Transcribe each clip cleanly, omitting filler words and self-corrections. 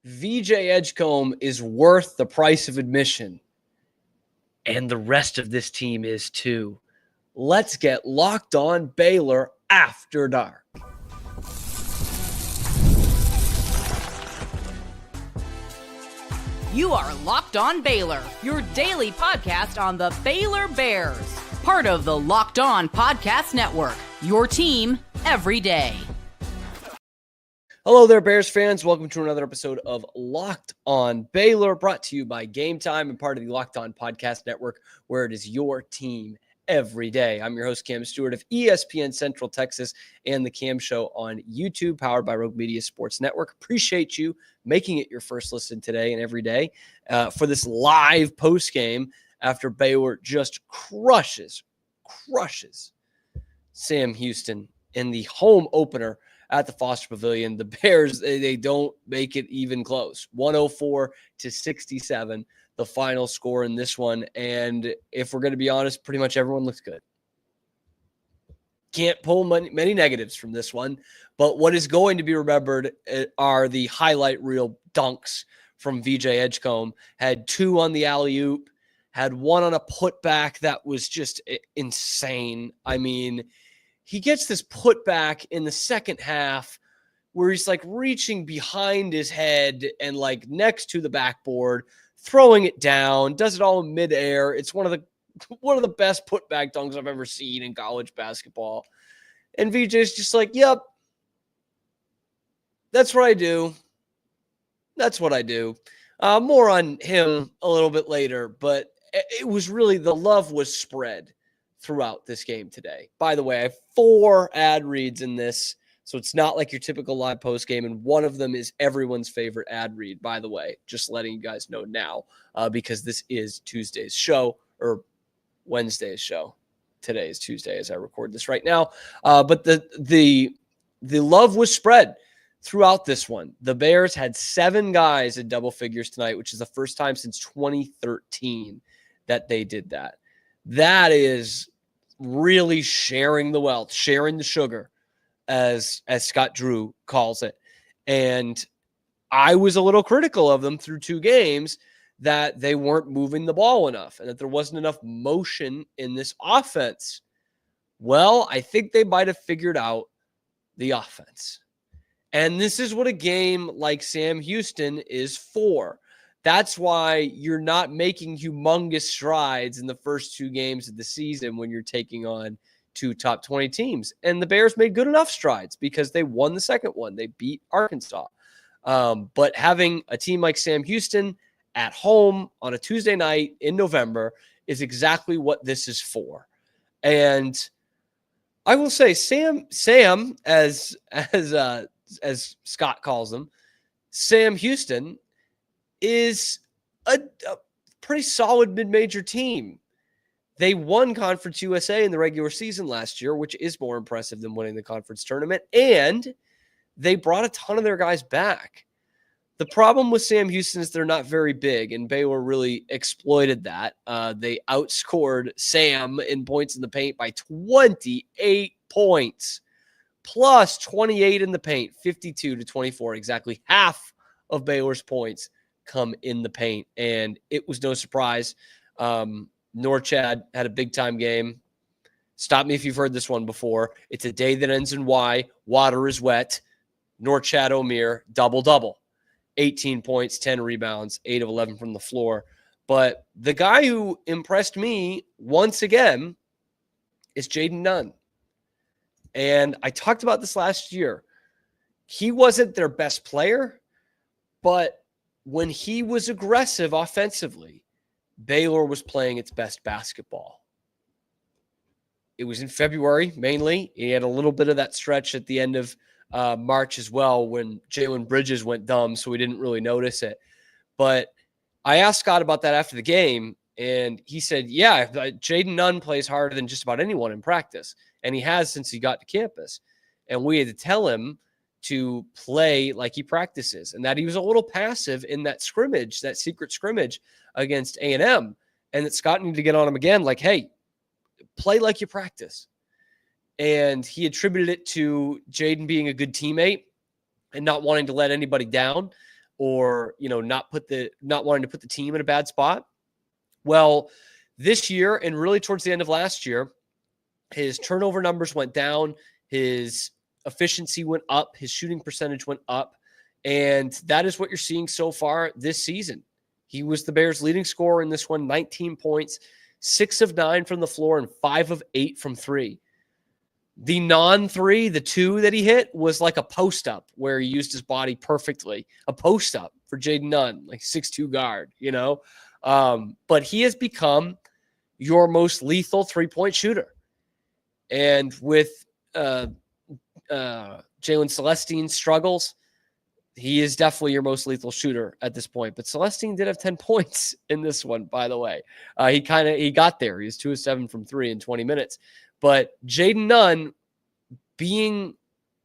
VJ Edgecombe is worth the price of admission. And the rest of this team is too. Let's get locked on Baylor after dark. You are Locked On Baylor, your daily podcast on the Baylor Bears. Part of the Locked On Podcast Network, your team every day. Hello there, Bears fans. Welcome to another episode of Locked On Baylor, brought to you by Game Time and part of the Locked On Podcast Network, where it is your team every day. I'm your host, Cam Stewart of ESPN Central Texas and the Cam Show on YouTube, powered by Rogue Media Sports Network. Appreciate you making it your first listen today and every day for this live post game after Baylor just crushes Sam Houston in the home opener at the Foster Pavilion. The Bears, they don't make it even close. 104-67, the final score in this one. And if we're going to be honest, pretty much everyone looks good. Can't pull many negatives from this one. But what is going to be remembered are the highlight reel dunks from VJ Edgecombe. Had two on the alley-oop, had one on a putback that was just insane. I mean, he gets this putback in the second half where he's like reaching behind his head and like next to the backboard, throwing it down, does it all in midair. It's one of the best putback dunks I've ever seen in college basketball. And VJ's just like, yep, that's what I do. That's what I do. More on him a little bit later, but it was really, the love was spread throughout this game today. By the way, I have 4 ad reads in this, so it's not like your typical live post game, and one of them is everyone's favorite ad read, by the way, just letting you guys know now, because this is Tuesday's show, or Wednesday's show. Today is Tuesday as I record this right now, but the love was spread throughout this one. The Bears had 7 guys in double figures tonight, which is the first time since 2013 that they did that. That is really sharing the wealth, sharing the sugar, as Scott Drew calls it. And I was a little critical of them through 2 games that they weren't moving the ball enough and that there wasn't enough motion in this offense. Well, I think they might have figured out the offense. And this is what a game like Sam Houston is for. That's why you're not making humongous strides in the first 2 games of the season when you're taking on 2 top 20 teams. And the Bears made good enough strides because they won the second one. They beat Arkansas. But having a team like Sam Houston at home on a Tuesday night in November is exactly what this is for. And I will say Sam, as Scott calls him, Sam Houston is a pretty solid mid-major team. They won Conference USA in the regular season last year, which is more impressive than winning the conference tournament, and they brought a ton of their guys back. The problem with Sam Houston is they're not very big, and Baylor really exploited that. They outscored Sam in points in the paint by 28 points, plus 28 in the paint, 52-24, exactly half of Baylor's points come in the paint, and it was no surprise. Norchad had a big-time game. Stop me if you've heard this one before. It's a day that ends in Y. Water is wet. Norchad Omier, double-double. 18 points, 10 rebounds, 8 of 11 from the floor. But the guy who impressed me once again is Jayden Nunn. And I talked about this last year. He wasn't their best player, but when he was aggressive offensively, Baylor was playing its best basketball. It was in February, mainly. He had a little bit of that stretch at the end of March as well when Jalen Bridges went dumb, so we didn't really notice it. But I asked Scott about that after the game, and he said, yeah, Jayden Nunn plays harder than just about anyone in practice, and he has since he got to campus. And we had to tell him to play like he practices, and that he was a little passive in that scrimmage, that secret scrimmage against A&M, and that Scott needed to get on him again, like, hey, play like you practice. And he attributed it to Jayden being a good teammate and not wanting to let anybody down. or, not wanting to put the team in a bad spot. Well, this year and really towards the end of last year, his turnover numbers went down, his efficiency went up, his shooting percentage went up, and that is what you're seeing so far this season. He was the Bears' leading scorer in this one, 19 points, 6 of 9 from the floor, and 5 of 8 from 3. The non-3, the 2 that he hit, was like a post-up where he used his body perfectly. A post-up for Jayden Nunn, like 6'2" guard, But he has become your most lethal three-point shooter. And with Jalen Celestine's struggles, he is definitely your most lethal shooter at this point. But Celestine did have 10 points in this one, by the way. He got there. He was 2 of 7 from 3 in 20 minutes. But Jayden Nunn being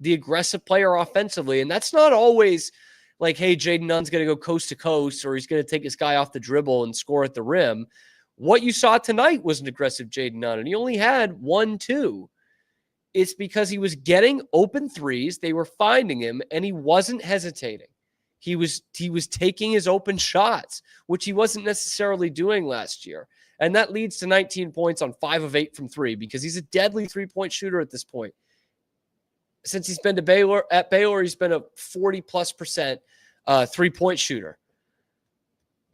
the aggressive player offensively, and that's not always like, hey, Jayden Nunn's going to go coast to coast or he's going to take his guy off the dribble and score at the rim. What you saw tonight was an aggressive Jayden Nunn, and he only had 1-2. It's because he was getting open threes. They were finding him, and he wasn't hesitating. He was taking his open shots, which he wasn't necessarily doing last year. And that leads to 19 points on 5 of 8 from 3 because he's a deadly three-point shooter at this point. Since he's been at Baylor, he's been a 40+% three-point shooter.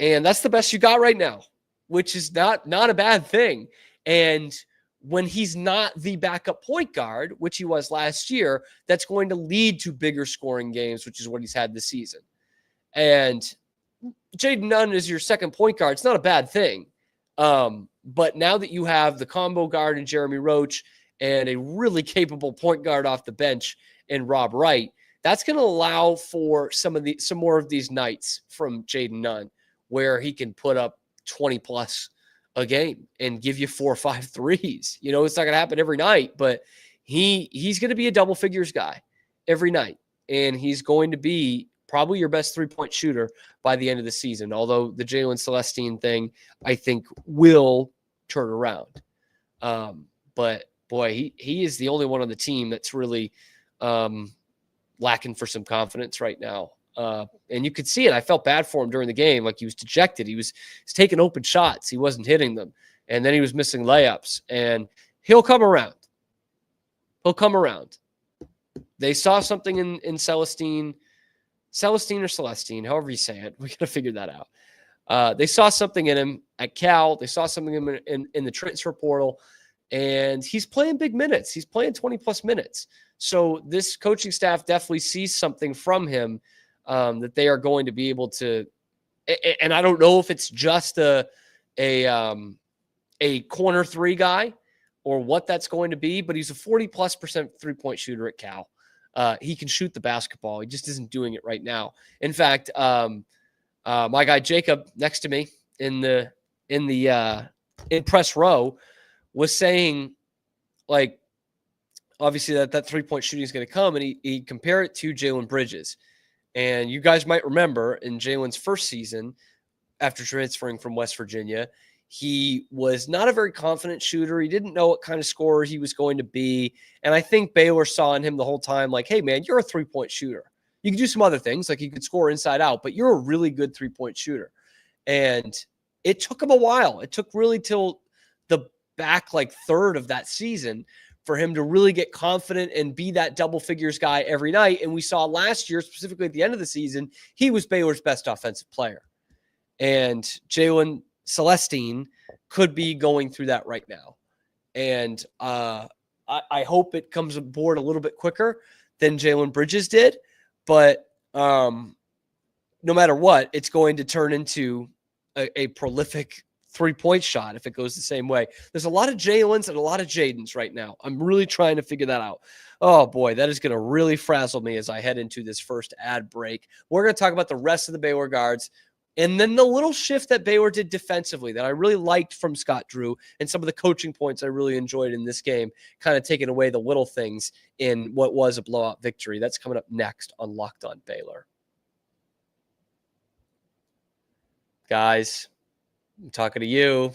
And that's the best you got right now, which is not a bad thing. And when he's not the backup point guard, which he was last year, that's going to lead to bigger scoring games, which is what he's had this season. And Jayden Nunn is your second point guard. It's not a bad thing. But now that you have the combo guard in Jeremy Roach and a really capable point guard off the bench in Rob Wright, that's going to allow for some more of these nights from Jayden Nunn where he can put up 20 plus a game and give you 4 or 5 threes. It's not going to happen every night, but he's going to be a double figures guy every night. And he's going to be probably your best three-point shooter by the end of the season. Although the Jalen Celestine thing, I think, will turn around. But boy, he is the only one on the team that's really lacking for some confidence right now. And you could see it. I felt bad for him during the game. Like he was dejected. He's taking open shots. He wasn't hitting them. And then he was missing layups. And he'll come around. They saw something in Celestine or Celestine, however you say it. We got to figure that out. They saw something in him at Cal. They saw something in the transfer portal. And he's playing big minutes. He's playing 20-plus minutes. So this coaching staff definitely sees something from him that they are going to be able to, and I don't know if it's just a corner 3 guy or what that's going to be, but he's a 40+% three-point shooter at Cal. He can shoot the basketball. He just isn't doing it right now. In fact, my guy Jacob next to me in press row was saying, like, obviously that three-point shooting is going to come, and he compared it to Jalen Bridges. And you guys might remember in Jalen's first season, after transferring from West Virginia, he was not a very confident shooter. He didn't know what kind of scorer he was going to be. And I think Baylor saw in him the whole time, like, hey, man, you're a three-point shooter. You can do some other things, like you could score inside out, but you're a really good three-point shooter. And it took him a while. It took really till the back like third of that season for him to really get confident and be that double figures guy every night. And we saw last year, specifically at the end of the season, he was Baylor's best offensive player. And Jalen Celestine could be going through that right now. And I hope it comes aboard a little bit quicker than Jalen Bridges did. But no matter what, it's going to turn into a prolific three-point shot if it goes the same way. There's a lot of Jalen's and a lot of Jayden's right now. I'm really trying to figure that out. Oh, boy, that is going to really frazzle me as I head into this first ad break. We're going to talk about the rest of the Baylor guards and then the little shift that Baylor did defensively that I really liked from Scott Drew and some of the coaching points I really enjoyed in this game, kind of taking away the little things in what was a blowout victory. That's coming up next on Locked On Baylor. Guys, I'm talking to you.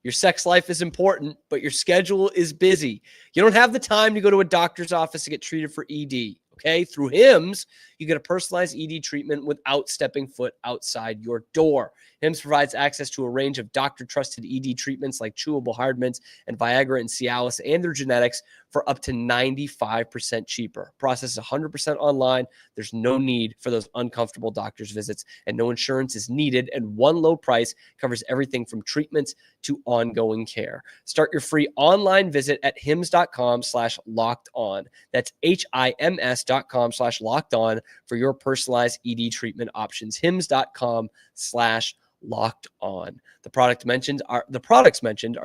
Your sex life is important, but your schedule is busy. You don't have the time to go to a doctor's office to get treated for ED, okay? Through Hims, you get a personalized ED treatment without stepping foot outside your door. Hims provides access to a range of doctor-trusted ED treatments like chewable hard mints and Viagra and Cialis and their genetics for up to 95% cheaper. Process is 100% online. There's no need for those uncomfortable doctor's visits, and no insurance is needed, and one low price covers everything from treatments to ongoing care. Start your free online visit at hims.com/lockedon. That's HIMS.com/lockedon for your personalized ED treatment options. hims.com/lockedon. The products mentioned are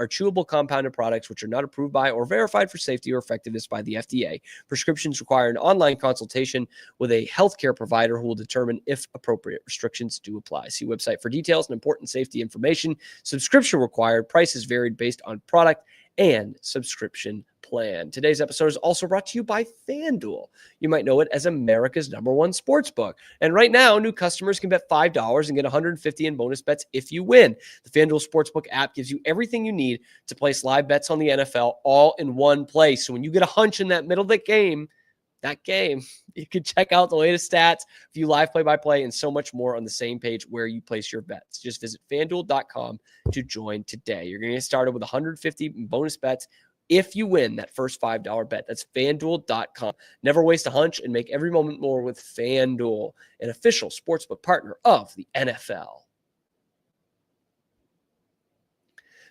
chewable compounded products which are not approved by or verified for safety or effectiveness by the FDA. Prescriptions require an online consultation with a healthcare provider who will determine if appropriate. Restrictions do apply. See website for details and important safety information. Subscription required. Prices varied based on product and subscription plan. Today's episode is also brought to you by FanDuel. You might know it as America's #1 sportsbook. And right now, new customers can bet $5 and get $150 in bonus bets if you win. The FanDuel Sportsbook app gives you everything you need to place live bets on the NFL all in one place. So when you get a hunch in that middle of the game, you can check out the latest stats, view live play-by-play, and so much more on the same page where you place your bets. Just visit FanDuel.com to join today. You're going to get started with 150 in bonus bets if you win that first $5 bet. That's FanDuel.com. Never waste a hunch and make every moment more with FanDuel, an official sportsbook partner of the NFL.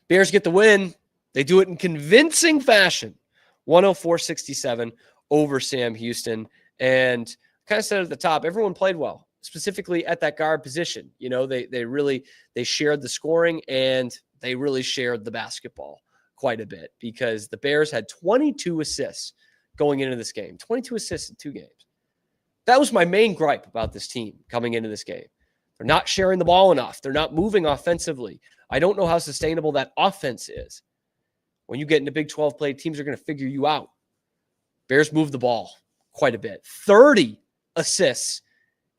Bears get the win. They do it in convincing fashion. 104-67 over Sam Houston. And kind of said at the top, everyone played well, specifically at that guard position. You know, they shared the scoring and they really shared the basketball quite a bit because the Bears had 22 assists going into this game, 22 assists in 2 games. That was my main gripe about this team coming into this game. They're not sharing the ball enough. They're not moving offensively. I don't know how sustainable that offense is. When you get into Big 12 play, teams are going to figure you out. Bears move the ball quite a bit. 30 assists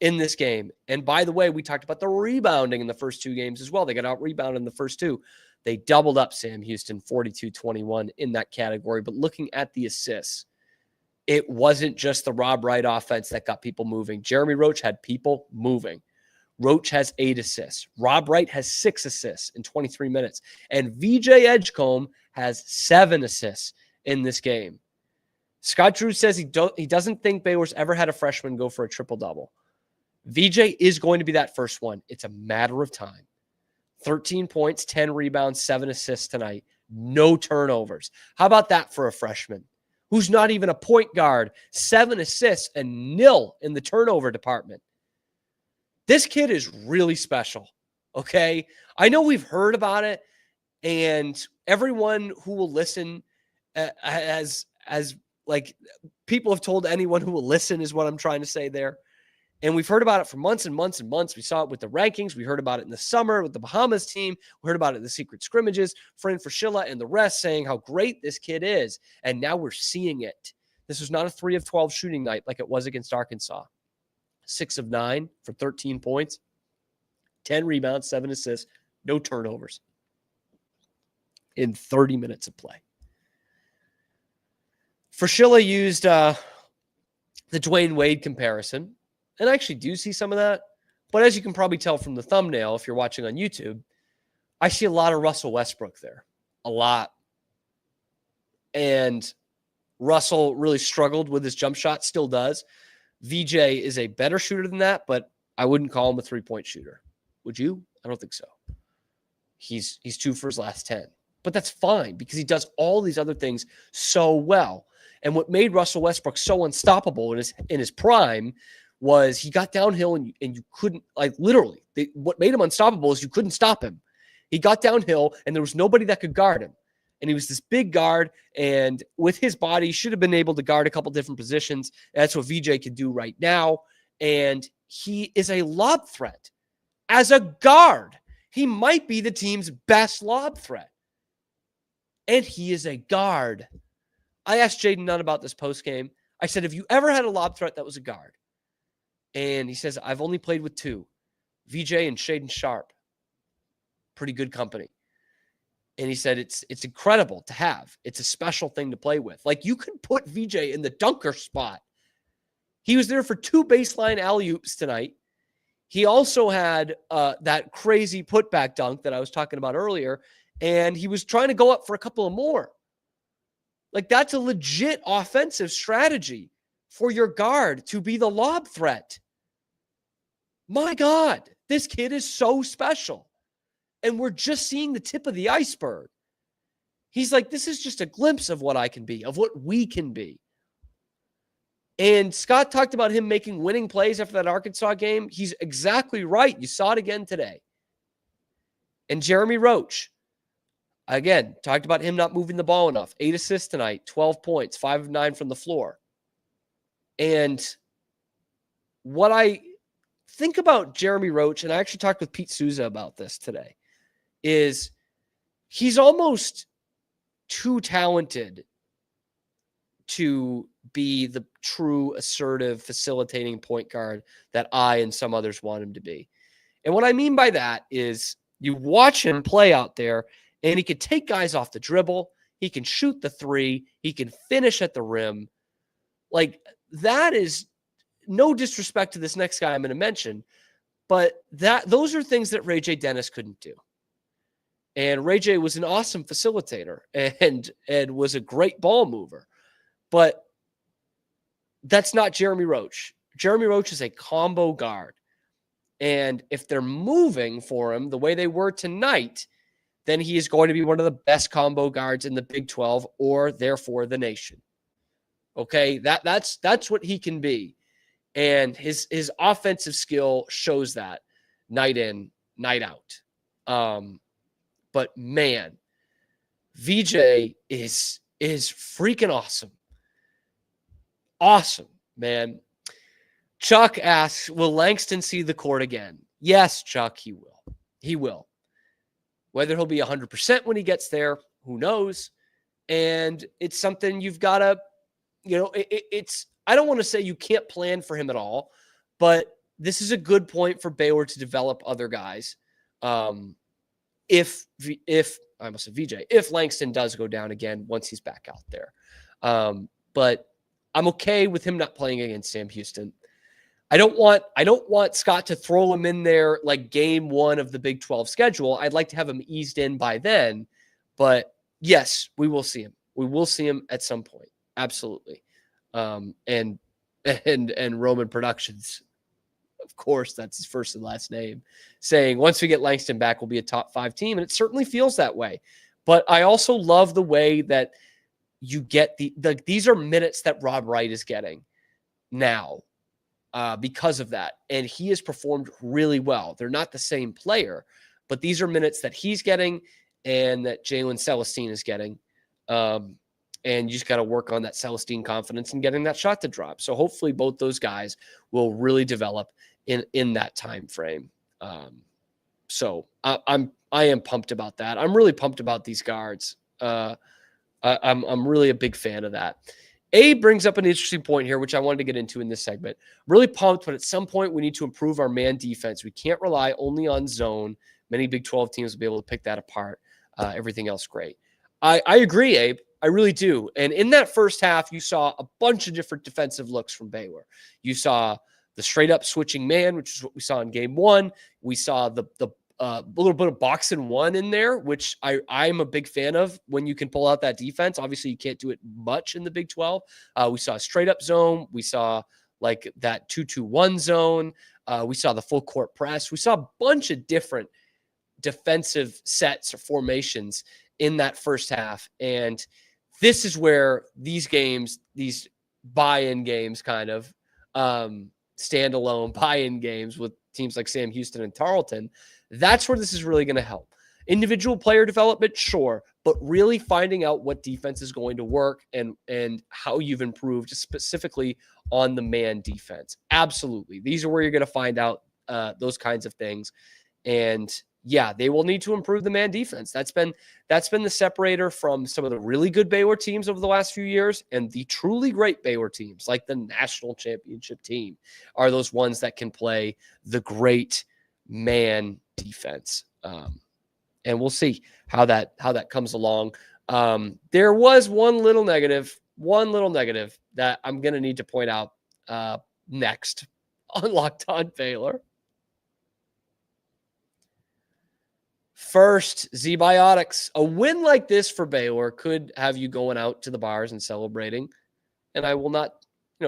in this game. And by the way, we talked about the rebounding in the first 2 games as well. They got out-rebounded in the first 2. They doubled up Sam Houston, 42-21 in that category. But looking at the assists, it wasn't just the Rob Wright offense that got people moving. Jeremy Roach had people moving. Roach has 8 assists. Rob Wright has 6 assists in 23 minutes. And VJ Edgecombe has 7 assists in this game. Scott Drew says he doesn't think Baylor's ever had a freshman go for a triple-double. VJ is going to be that first one. It's a matter of time. 13 points, 10 rebounds, 7 assists tonight. No turnovers. How about that for a freshman who's not even a point guard? 7 assists and 0 in the turnover department. This kid is really special, okay? I know we've heard about it, and everyone who will listen as like people have told anyone who will listen is what I'm trying to say there. And we've heard about it for months and months and months. We saw it with the rankings. We heard about it in the summer with the Bahamas team. We heard about it in the secret scrimmages. Fran Fraschilla and the rest saying how great this kid is. And now we're seeing it. This was not a 3 of 12 shooting night like it was against Arkansas. 6 of 9 for 13 points, 10 rebounds, 7 assists, no turnovers in 30 minutes of play. Fraschilla used the Dwayne Wade comparison, and I actually do see some of that. But as you can probably tell from the thumbnail, if you're watching on YouTube, I see a lot of Russell Westbrook there. A lot. And Russell really struggled with his jump shot, still does. VJ is a better shooter than that, but I wouldn't call him a 3-point shooter. Would you? I don't think so. He's 2 for his last 10. But that's fine because he does all these other things so well. And what made Russell Westbrook so unstoppable in his prime was he got downhill and you couldn't, like literally, what made him unstoppable is you couldn't stop him. He got downhill and there was nobody that could guard him. And he was this big guard, and with his body, he should have been able to guard a couple different positions. That's what VJ can do right now. And he is a lob threat. As a guard, he might be the team's best lob threat. And he is a guard. I asked Jayden Nunn about this postgame. I said, have you ever had a lob threat that was a guard? And he says, I've only played with 2, VJ and Shaedon Sharpe. Pretty good company. And he said, it's incredible to have. It's a special thing to play with. Like, you can put VJ in the dunker spot. He was there for 2 baseline alley-oops tonight. He also had that crazy putback dunk that I was talking about earlier, and he was trying to go up for a couple of more. Like, that's a legit offensive strategy for your guard to be the lob threat. My God, this kid is so special. And we're just seeing the tip of the iceberg. He's like, this is just a glimpse of what I can be, of what we can be. And Scott talked about him making winning plays after that Arkansas game. He's exactly right. You saw it again today. And Jeremy Roach, again, talked about him not moving the ball enough. 8 assists tonight, 12 points, 5 of 9 from the floor. And what I think about Jeremy Roach, and I actually talked with Pete Souza about this today, is he's almost too talented to be the true assertive facilitating point guard that I and some others want him to be. And what I mean by that is you watch him play out there and he can take guys off the dribble. He can shoot the 3. He can finish at the rim. Like, that is no disrespect to this next guy I'm going to mention, but those are things that Ray J. Dennis couldn't do. And Ray J was an awesome facilitator and was a great ball mover. But that's not Jeremy Roach. Jeremy Roach is a combo guard. And if they're moving for him the way they were tonight, then he is going to be one of the best combo guards in the Big 12 or therefore the nation. Okay, that's what he can be. And his offensive skill shows that night in, night out. But man, VJ is freaking awesome. Awesome, man. Chuck asks, will Langston see the court again? Yes, Chuck, he will. He will. Whether he'll be 100% when he gets there, who knows? And it's something you've got to, it's, I don't want to say you can't plan for him at all, but this is a good point for Baylor to develop other guys. If I almost said VJ, if Langston does go down again once he's back out there. But I'm okay with him not playing against Sam Houston. I don't want Scott to throw him in there like game 1 of the Big 12 schedule. I'd like to have him eased in by then. But yes, we will see him. We will see him at some point. Absolutely. And Roman Productions, of course, that's his first and last name, saying once we get Langston back, we'll be a top 5 team. And it certainly feels that way. But I also love the way that you get these are minutes that Rob Wright is getting now because of that. And he has performed really well. They're not the same player, but these are minutes that he's getting and that Jalen Celestine is getting. And you just got to work on that Celestine confidence and getting that shot to drop. So hopefully both those guys will really develop in that time frame. So I am pumped about that. I'm really pumped about these guards. I'm really a big fan of that. Abe brings up an interesting point here, which I wanted to get into in this segment. I'm really pumped, but at some point we need to improve our man defense. We can't rely only on zone. Many Big 12 teams will be able to pick that apart. Everything else great. I agree, Abe. I really do. And in that first half, you saw a bunch of different defensive looks from Baylor. You saw the straight up switching man, which is what we saw in game 1. We saw the little bit of box and one in there, which I'm a big fan of when you can pull out that defense. Obviously, you can't do it much in the Big 12. We saw a straight up zone. We saw like that 2-2-1 zone. We saw the full court press. We saw a bunch of different defensive sets or formations in that first half. And this is where these games, these buy-in games kind of standalone buy-in games with teams like Sam Houston and Tarleton, that's where this is really going to help. Individual player development, sure, but really finding out what defense is going to work and how you've improved specifically on the man defense. Absolutely. These are where you're going to find out those kinds of things. And yeah, they will need to improve the man defense. That's been the separator from some of the really good Baylor teams over the last few years, and the truly great Baylor teams, like the national championship team, are those ones that can play the great man defense. And we'll see how that comes along. There was one little negative that I'm going to need to point out next on Locked On Baylor. First, ZBiotics. A win like this for Baylor could have you going out to the bars and celebrating, and I will not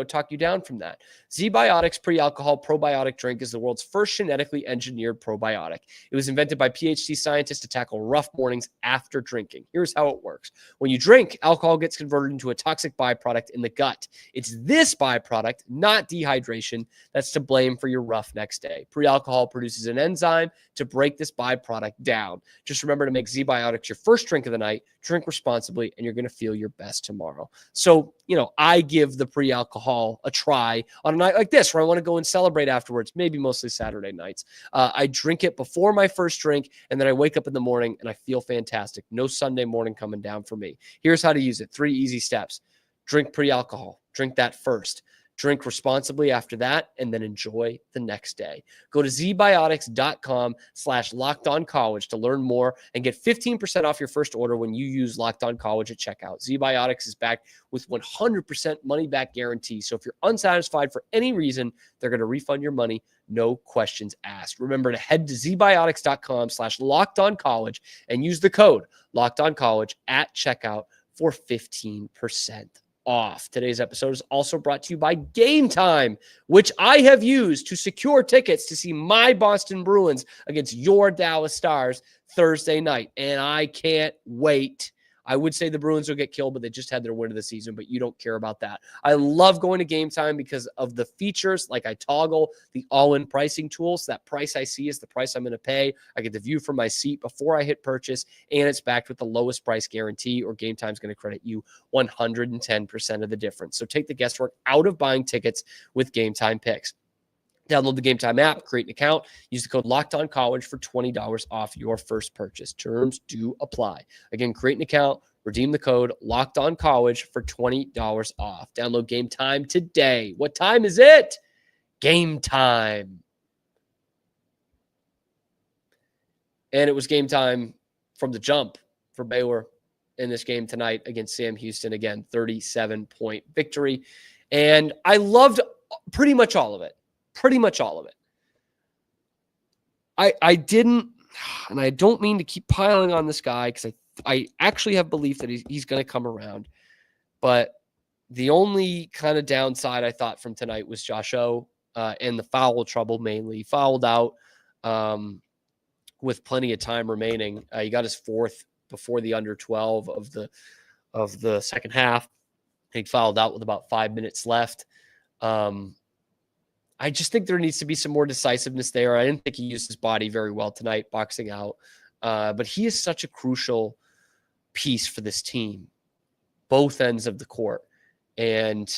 talk you down from that. ZBiotics Pre Alcohol probiotic drink is the world's first genetically engineered probiotic. It was invented by PhD scientists to tackle rough mornings after drinking. Here's how it works. When you drink, alcohol gets converted into a toxic byproduct in the gut. It's this byproduct, not dehydration, that's to blame for your rough next day. Pre Alcohol produces an enzyme to break this byproduct down. Just remember to make ZBiotics your first drink of the night. Drink responsibly, and you're going to feel your best tomorrow. So, I give the Pre Alcohol a try on a night like this where I want to go and celebrate afterwards, maybe mostly Saturday nights. I drink it before my first drink, and then I wake up in the morning and I feel fantastic. No Sunday morning coming down for me. Here's how to use it. 3 easy steps. Drink Pre-Alcohol. Drink that first. Drink responsibly after that, and then enjoy the next day. Go to zbiotics.com/lockedoncollege to learn more and get 15% off your first order when you use Locked On College at checkout. ZBiotics is backed with 100% money-back guarantee. So if you're unsatisfied for any reason, they're going to refund your money, no questions asked. Remember to head to zbiotics.com/lockedoncollege and use the code LockedOnCollege at checkout for 15% off. Today's episode is also brought to you by Game Time, which I have used to secure tickets to see my Boston Bruins against your Dallas Stars Thursday night. And I can't wait. I would say the Bruins will get killed, but they just had their win of the season, but you don't care about that. I love going to Game Time because of the features, like I toggle the all-in pricing tools. That price I see is the price I'm going to pay. I get the view from my seat before I hit purchase, and it's backed with the lowest price guarantee, or Game Time's going to credit you 110% of the difference. So take the guesswork out of buying tickets with Game Time picks. Download the Game Time app, create an account, use the code LOCKEDONCollege for $20 off your first purchase. Terms do apply. Again, create an account, redeem the code LOCKEDONCollege for $20 off. Download Game Time today. What time is it? Game time. And it was game time from the jump for Baylor in this game tonight against Sam Houston. Again, 37-point victory. And I loved pretty much all of it. I didn't, and I don't mean to keep piling on this guy because I actually have belief that he's going to come around. But the only kind of downside I thought from tonight was Josh O and the foul trouble mainly. He fouled out with plenty of time remaining. He got his fourth before the under 12 of the second half. He fouled out with about 5 minutes left. I just think there needs to be some more decisiveness there. I didn't think he used his body very well tonight, boxing out. But he is such a crucial piece for this team, both ends of the court. And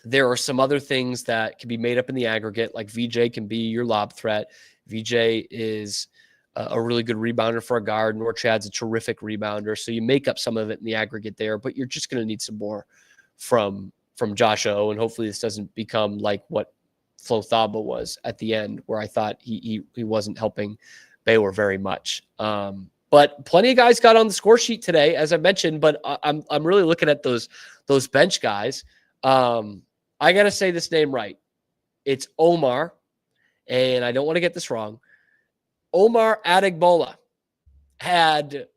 there are some other things that can be made up in the aggregate, like VJ can be your lob threat. VJ is a really good rebounder for a guard. Norchad's a terrific rebounder. So you make up some of it in the aggregate there, but you're just going to need some more from Josh O, and hopefully this doesn't become like what Flo Thaba was at the end, where I thought he wasn't helping Baylor very much. But plenty of guys got on the score sheet today, as I mentioned, but I'm really looking at those bench guys. I got to say this name right. It's Omar, and I don't want to get this wrong. Omar Adegbola had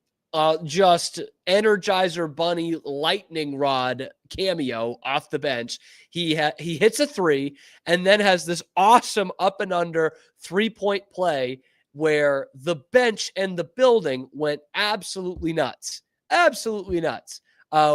just Energizer Bunny lightning rod cameo off the bench. He hits a three and then has this awesome up and under 3-point play where the bench and the building went absolutely nuts. Absolutely nuts.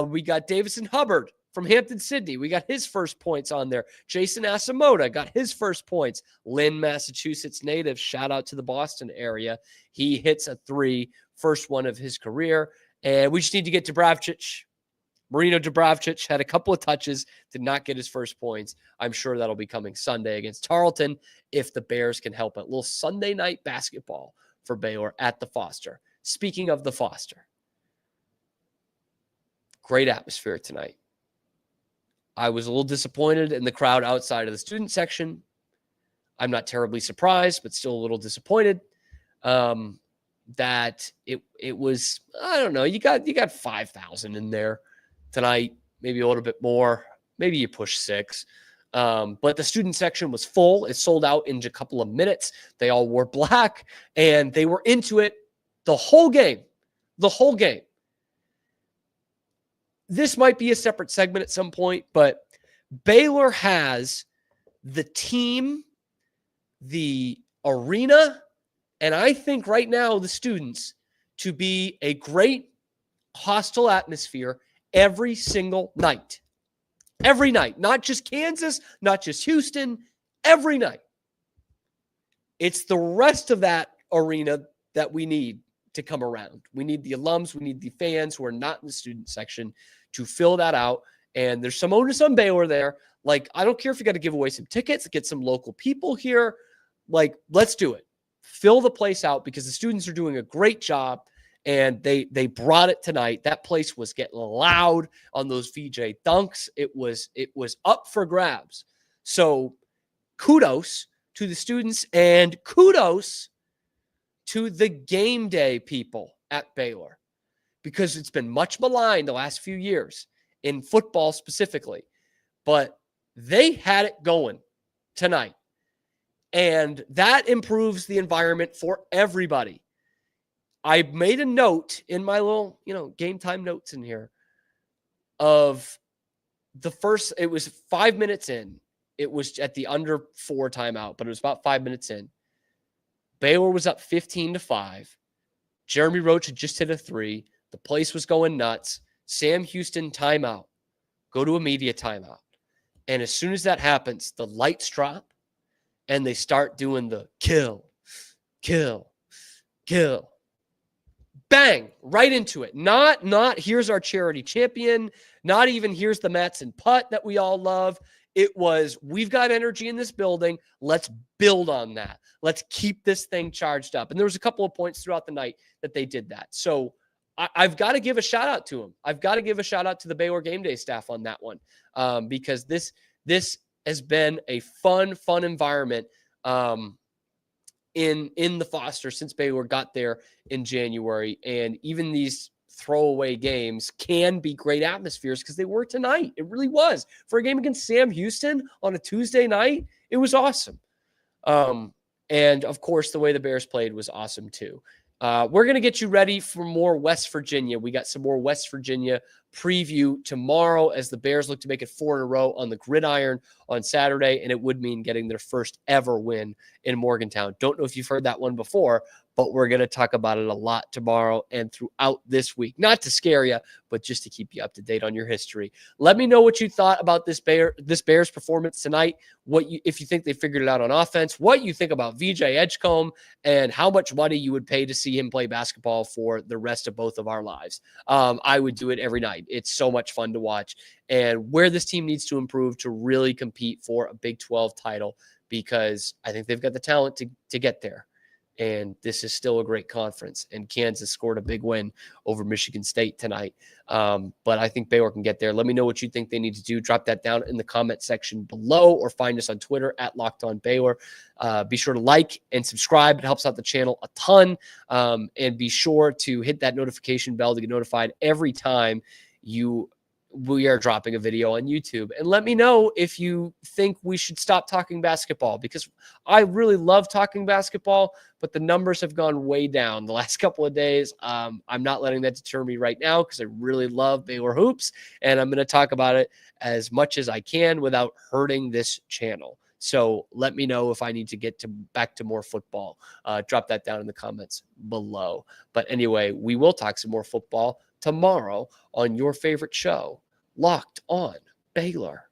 We got Davison Hubbard from Hampton-Sydney. We got his first points on there. Jason Asamoah got his first points. Lynn, Massachusetts native. Shout out to the Boston area. He hits a three, first one of his career. And we just need to get Dubravcic. Marino Dubravcic had a couple of touches, did not get his first points. I'm sure that'll be coming Sunday against Tarleton if the Bears can help it. A little Sunday night basketball for Baylor at the Foster. Speaking of the Foster, great atmosphere tonight. I was a little disappointed in the crowd outside of the student section. I'm not terribly surprised, but still a little disappointed that it was, I don't know, you got 5,000 in there tonight, maybe a little bit more. Maybe you push 6. But the student section was full. It sold out in a couple of minutes. They all wore black, and they were into it the whole game. The whole game. This might be a separate segment at some point, but Baylor has the team, the arena, and I think right now the students to be a great hostile atmosphere every single night. Every night. Not just Kansas, not just Houston, every night. It's the rest of that arena that we need to come around. We need the alums, we need the fans who are not in the student section to fill that out. And there's some onus on Baylor there. Like, I don't care if you got to give away some tickets, get some local people here. Like, let's do it. Fill the place out because the students are doing a great job. And they brought it tonight. That place was getting loud on those VJ dunks. It was up for grabs. So kudos to the students and kudos to the game day people at Baylor, because it's been much maligned the last few years in football specifically. But they had it going tonight. And that improves the environment for everybody. I made a note in my little, game time notes in here of the first, it was 5 minutes in. It was at the under 4 timeout, but it was about 5 minutes in. Baylor was up 15-5. Jeremy Roach had just hit a 3. The place was going nuts. Sam Houston timeout. Go to a media timeout. And as soon as that happens, the lights drop and they start doing the kill, kill, kill. Bang, right into it. Not here's our charity champion. Not even here's the Mats and putt that we all love. It was, we've got energy in this building. Let's build on that. Let's keep this thing charged up. And there was a couple of points throughout the night that they did that. So I've got to give a shout out to them. I've got to give a shout out to the Baylor game day staff on that one, because this has been a fun environment. In the Foster since Baylor got there in January. And even these throwaway games can be great atmospheres because they were tonight. It really was. For a game against Sam Houston on a Tuesday night, it was awesome. And of course, the way the Bears played was awesome too. We're going to get you ready for more West Virginia. We got some more West Virginia preview tomorrow as the Bears look to make it 4 in a row on the gridiron on Saturday, and it would mean getting their first ever win in Morgantown. Don't know if you've heard that one before, but we're going to talk about it a lot tomorrow and throughout this week. Not to scare you, but just to keep you up to date on your history. Let me know what you thought about this Bears performance tonight. If you think they figured it out on offense, what you think about VJ Edgecombe, and how much money you would pay to see him play basketball for the rest of both of our lives. I would do it every night. It's so much fun to watch, and where this team needs to improve to really compete for a Big 12 title, because I think they've got the talent to get there. And this is still a great conference. And Kansas scored a big win over Michigan State tonight. But I think Baylor can get there. Let me know what you think they need to do. Drop that down in the comment section below, or find us on Twitter at Locked On Baylor. Be sure to like and subscribe. It helps out the channel a ton. And be sure to hit that notification bell to get notified every time we are dropping a video on YouTube. And let me know if you think we should stop talking basketball, because I really love talking basketball, but the numbers have gone way down the last couple of days. I'm not letting that deter me right now, because I really love Baylor hoops, and I'm going to talk about it as much as I can without hurting this channel. So let me know if I need to get back to more football. Drop that down in the comments below. But anyway, we will talk some more football tomorrow on your favorite show, Locked On Baylor.